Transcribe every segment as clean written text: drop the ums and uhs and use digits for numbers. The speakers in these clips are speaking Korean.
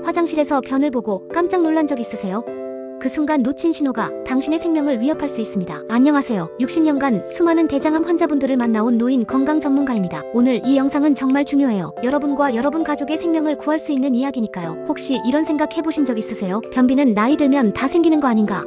화장실에서 변을 보고 깜짝 놀란 적 있으세요? 그 순간 놓친 신호가 당신의 생명을 위협할 수 있습니다. 안녕하세요. 60년간 수많은 대장암 환자분들을 만나온 노인 건강 전문가입니다. 오늘 이 영상은 정말 중요해요. 여러분과 여러분 가족의 생명을 구할 수 있는 이야기니까요. 혹시 이런 생각 해보신 적 있으세요? 변비는 나이 들면 다 생기는 거 아닌가?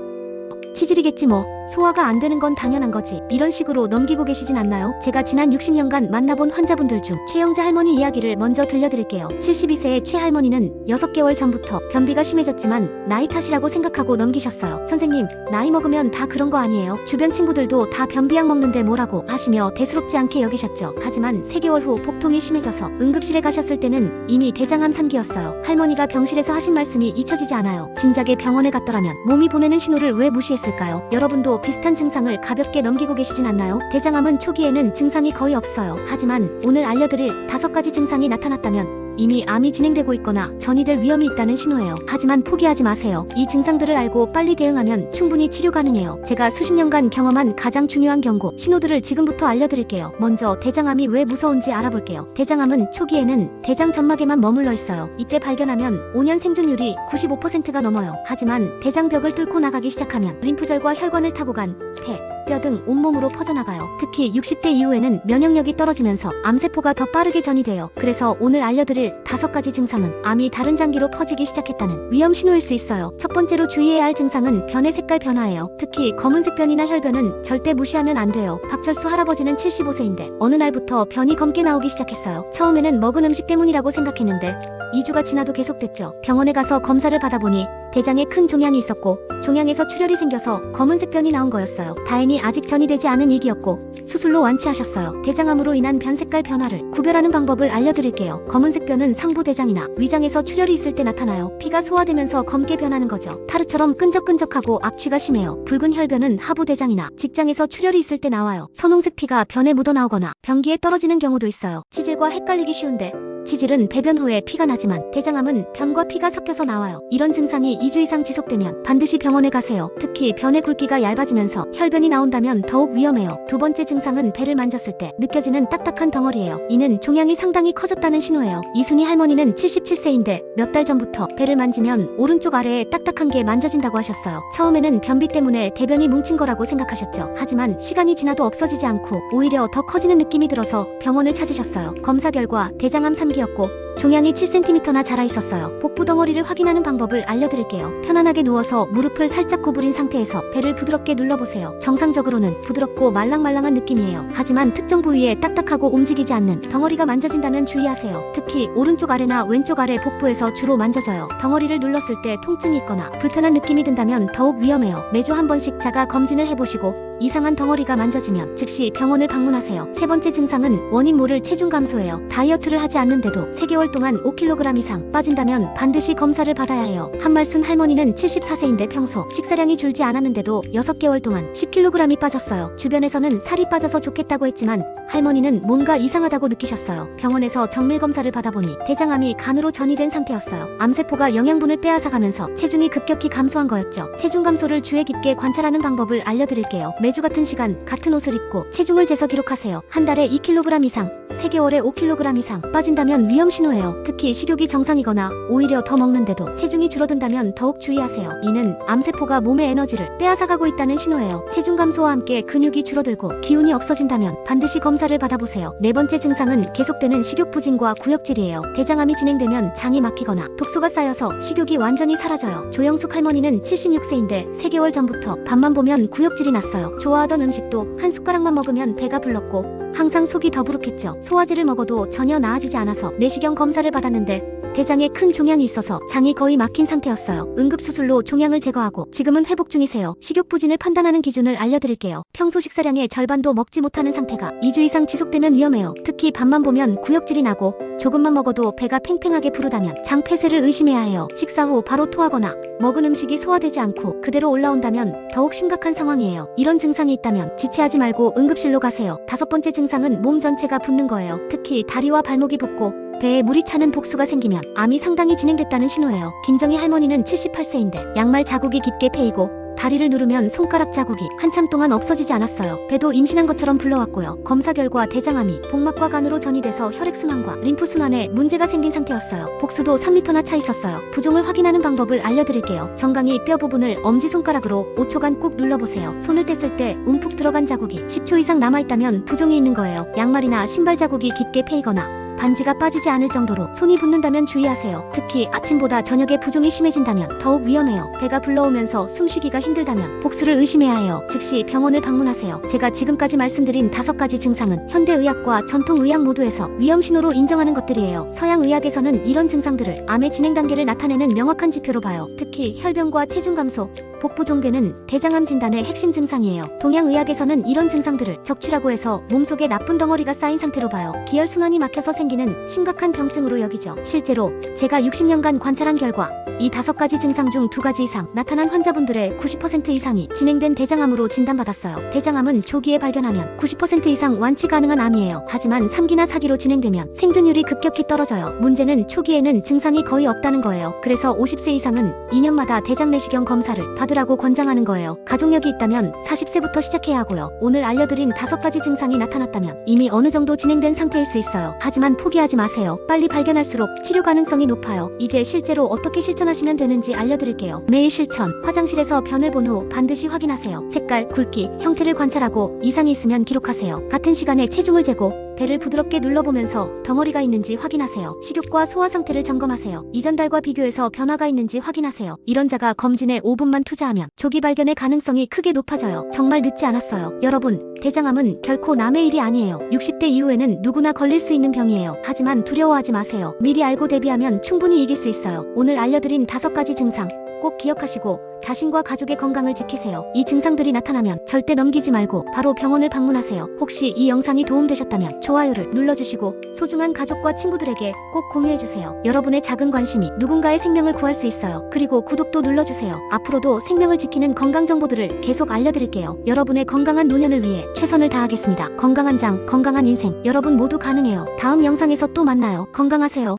치질이겠지 뭐. 소화가 안 되는 건 당연한 거지. 이런 식으로 넘기고 계시진 않나요? 제가 지난 60년간 만나본 환자분들 중 최영자 할머니 이야기를 먼저 들려드릴게요. 72세의 최 할머니는 6개월 전부터 변비가 심해졌지만 나이 탓이라고 생각하고 넘기셨어요. 선생님, 나이 먹으면 다 그런 거 아니에요? 주변 친구들도 다 변비약 먹는데 뭐라고 하시며 대수롭지 않게 여기셨죠. 하지만 3개월 후 복통이 심해져서 응급실에 가셨을 때는 이미 대장암 3기였어요. 할머니가 병실에서 하신 말씀이 잊혀지지 않아요. 진작에 병원에 갔더라면. 몸이 보내는 신호를 왜 무시했을까요? 여러분도 비슷한 증상을 가볍게 넘기고 계시진 않나요? 대장암은 초기에는 증상이 거의 없어요. 하지만 오늘 알려드릴 5가지 증상이 나타났다면 이미 암이 진행되고 있거나 전이 될 위험이 있다는 신호예요. 하지만 포기하지 마세요. 이 증상들을 알고 빨리 대응하면 충분히 치료 가능해요. 제가 수십 년간 경험한 가장 중요한 경고, 신호들을 지금부터 알려드릴게요. 먼저 대장암이 왜 무서운지 알아볼게요. 대장암은 초기에는 대장 점막에만 머물러 있어요. 이때 발견하면 5년 생존율이 95%가 넘어요. 하지만 대장벽을 뚫고 나가기 시작하면 림프절과 혈관을 타고 간 폐, 뼈 등 온몸으로 퍼져나가요. 특히 60대 이후에는 면역력이 떨어지면서 암세포가 더 빠르게 전이 돼요. 그래서 오늘 알려드릴 5가지 증상은 암이 다른 장기로 퍼지기 시작했다는 위험 신호일 수 있어요. 첫 번째로 주의해야 할 증상은 변의 색깔 변화예요. 특히 검은색 변이나 혈변은 절대 무시하면 안 돼요. 박철수 할아버지는 75세인데 어느 날부터 변이 검게 나오기 시작했어요. 처음에는 먹은 음식 때문이라고 생각했는데 2주가 지나도 계속됐죠. 병원에 가서 검사를 받아보니 대장에 큰 종양이 있었고 종양에서 출혈이 생겨서 검은색 변이 나온 거였어요. 다행히 아직 전이 되지 않은 이기였고 수술로 완치하셨어요. 대장암으로 인한 변 색깔 변화를 구별하는 방법을 알려드릴게요. 검은색 변은 상부대장이나 위장에서 출혈이 있을 때 나타나요. 피가 소화되면서 검게 변하는 거죠. 타르처럼 끈적끈적하고 악취가 심해요. 붉은 혈변은 하부대장이나 직장에서 출혈이 있을 때 나와요. 선홍색 피가 변에 묻어나오거나 변기에 떨어지는 경우도 있어요. 치질과 헷갈리기 쉬운데 치질은 배변 후에 피가 나지만 대장암은 변과 피가 섞여서 나와요. 이런 증상이 2주 이상 지속되면 반드시 병원에 가세요. 특히 변의 굵기가 얇아지면서 혈변이 나온다면 더욱 위험해요. 두 번째 증상은 배를 만졌을 때 느껴지는 딱딱한 덩어리예요. 이는 종양이 상당히 커졌다는 신호예요. 이순희 할머니는 77세인데 몇 달 전부터 배를 만지면 오른쪽 아래에 딱딱한 게 만져진다고 하셨어요. 처음에는 변비 때문에 대변이 뭉친 거라고 생각하셨죠. 하지만 시간이 지나도 없어지지 않고 오히려 더 커지는 느낌이 들어서 병원을 찾으셨어요. 검사 결과 대장암 3기였고 종양이 7cm나 자라 있었어요. 복부 덩어리를 확인하는 방법을 알려드릴게요. 편안하게 누워서 무릎을 살짝 구부린 상태에서 배를 부드럽게 눌러보세요. 정상적으로는 부드럽고 말랑말랑한 느낌이에요. 하지만 특정 부위에 딱딱하고 움직이지 않는 덩어리가 만져진다면 주의하세요. 특히 오른쪽 아래나 왼쪽 아래 복부에서 주로 만져져요. 덩어리를 눌렀을 때 통증이 있거나 불편한 느낌이 든다면 더욱 위험해요. 매주 한 번씩 자가 검진을 해보시고 이상한 덩어리가 만져지면 즉시 병원을 방문하세요. 세 번째 증상은 원인 모를 체중 감소예요. 다이어트를 하지 않는데도 3개월 동안 5kg 이상 빠진다면 반드시 검사를 받아야 해요. 한말순 할머니는 74세인데 평소 식사량이 줄지 않았는데도 6개월 동안 10kg이 빠졌어요. 주변에서는 살이 빠져서 좋겠다고 했지만 할머니는 뭔가 이상하다고 느끼셨어요. 병원에서 정밀 검사를 받아보니 대장암이 간으로 전이된 상태였어요. 암세포가 영양분을 빼앗아가면서 체중이 급격히 감소한 거였죠. 체중 감소를 주의 깊게 관찰하는 방법을 알려드릴게요. 매주 같은 시간 같은 옷을 입고 체중을 재서 기록하세요. 한 달에 2kg 이상, 3개월에 5kg 이상 빠진다면 위험 신호예요. 특히 식욕이 정상이거나 오히려 더 먹는데도 체중이 줄어든다면 더욱 주의하세요. 이는 암세포가 몸의 에너지를 빼앗아가고 있다는 신호예요. 체중 감소와 함께 근육이 줄어들고 기운이 없어진다면 반드시 검사를 받아보세요. 네 번째 증상은 계속되는 식욕 부진과 구역질이에요. 대장암이 진행되면 장이 막히거나 독소가 쌓여서 식욕이 완전히 사라져요. 조영숙 할머니는 76세인데 3개월 전부터 밥만 보면 구역질이 났어요. 좋아하던 음식도 한 숟가락만 먹으면 배가 불렀고 항상 속이 더부룩했죠. 소화제를 먹어도 전혀 나아지지 않아서 내시경 검사를 받았는데 대장에 큰 종양이 있어서 장이 거의 막힌 상태였어요. 응급수술로 종양을 제거하고 지금은 회복 중이세요. 식욕부진을 판단하는 기준을 알려드릴게요. 평소 식사량의 절반도 먹지 못하는 상태가 2주 이상 지속되면 위험해요. 특히 밥만 보면 구역질이 나고 조금만 먹어도 배가 팽팽하게 부르다면 장 폐쇄를 의심해야 해요. 식사 후 바로 토하거나 먹은 음식이 소화되지 않고 그대로 올라온다면 더욱 심각한 상황이에요. 이런 증상이 있다면 지체하지 말고 응급실로 가세요. 5번째 증상은 몸 전체가 붓는 거예요. 특히 다리와 발목이 붓고 배에 물이 차는 복수가 생기면 암이 상당히 진행됐다는 신호예요. 김정희 할머니는 78세인데 양말 자국이 깊게 패이고 다리를 누르면 손가락 자국이 한참 동안 없어지지 않았어요. 배도 임신한 것처럼 불러왔고요. 검사 결과 대장암이 복막과 간으로 전이돼서 혈액순환과 림프순환에 문제가 생긴 상태였어요. 복수도 3리터나 차 있었어요. 부종을 확인하는 방법을 알려드릴게요. 정강이 뼈 부분을 엄지손가락으로 5초간 꾹 눌러보세요. 손을 뗐을 때 움푹 들어간 자국이 10초 이상 남아있다면 부종이 있는 거예요. 양말이나 신발 자국이 깊게 패이거나 반지가 빠지지 않을 정도로 손이 붓는다면 주의하세요. 특히 아침보다 저녁에 부종이 심해진다면 더욱 위험해요. 배가 불러오면서 숨쉬기가 힘들다면 복수를 의심해야 해요. 즉시 병원을 방문하세요. 제가 지금까지 말씀드린 5가지 증상은 현대의학과 전통의학 모두에서 위험신호로 인정하는 것들이에요. 서양의학에서는 이런 증상들을 암의 진행 단계를 나타내는 명확한 지표로 봐요. 특히 혈변과 체중 감소, 복부종괴는 대장암 진단의 핵심 증상이에요. 동양의학에서는 이런 증상들을 적취라고 해서 몸속에 나쁜 덩어리가 쌓인 상태로 봐요. 기혈순환이 막혀서 생기는 심각한 병증으로 여기죠. 실제로 제가 60년간 관찰한 결과 이 5가지 증상 중 2가지 이상 나타난 환자분들의 90% 이상이 진행된 대장암으로 진단받았어요. 대장암은 초기에 발견하면 90% 이상 완치 가능한 암이에요. 하지만 3기나 4기로 진행되면 생존율이 급격히 떨어져요. 문제는 초기에는 증상이 거의 없다는 거예요. 그래서 50세 이상은 2년마다 대장 내시경 검사를 받으라고 권장하는 거예요. 가족력이 있다면 40세부터 시작해야 하고요. 오늘 알려드린 5가지 증상이 나타났다면 이미 어느 정도 진행된 상태일 수 있어요. 하지만 포기하지 마세요. 빨리 발견할수록 치료 가능성이 높아요. 이제 실제로 어떻게 실천하시면 되는지 알려드릴게요. 매일 실천. 화장실에서 변을 본 후 반드시 확인하세요. 색깔, 굵기, 형태를 관찰하고 이상이 있으면 기록하세요. 같은 시간에 체중을 재고 배를 부드럽게 눌러보면서 덩어리가 있는지 확인하세요. 식욕과 소화 상태를 점검하세요. 이전 달과 비교해서 변화가 있는지 확인하세요. 이런 자가 검진에 5분만 투자하면 조기 발견의 가능성이 크게 높아져요. 정말 늦지 않았어요. 여러분, 대장암은 결코 남의 일이 아니에요. 60대 이후에는 누구나 걸릴 수 있는 병이에요. 하지만 두려워하지 마세요. 미리 알고 대비하면 충분히 이길 수 있어요. 오늘 알려드린 5가지 증상 꼭 기억하시고 자신과 가족의 건강을 지키세요. 이 증상들이 나타나면 절대 넘기지 말고 바로 병원을 방문하세요. 혹시 이 영상이 도움되셨다면 좋아요를 눌러주시고 소중한 가족과 친구들에게 꼭 공유해주세요. 여러분의 작은 관심이 누군가의 생명을 구할 수 있어요. 그리고 구독도 눌러주세요. 앞으로도 생명을 지키는 건강 정보들을 계속 알려드릴게요. 여러분의 건강한 노년을 위해 최선을 다하겠습니다. 건강한 장, 건강한 인생. 여러분 모두 가능해요. 다음 영상에서 또 만나요. 건강하세요.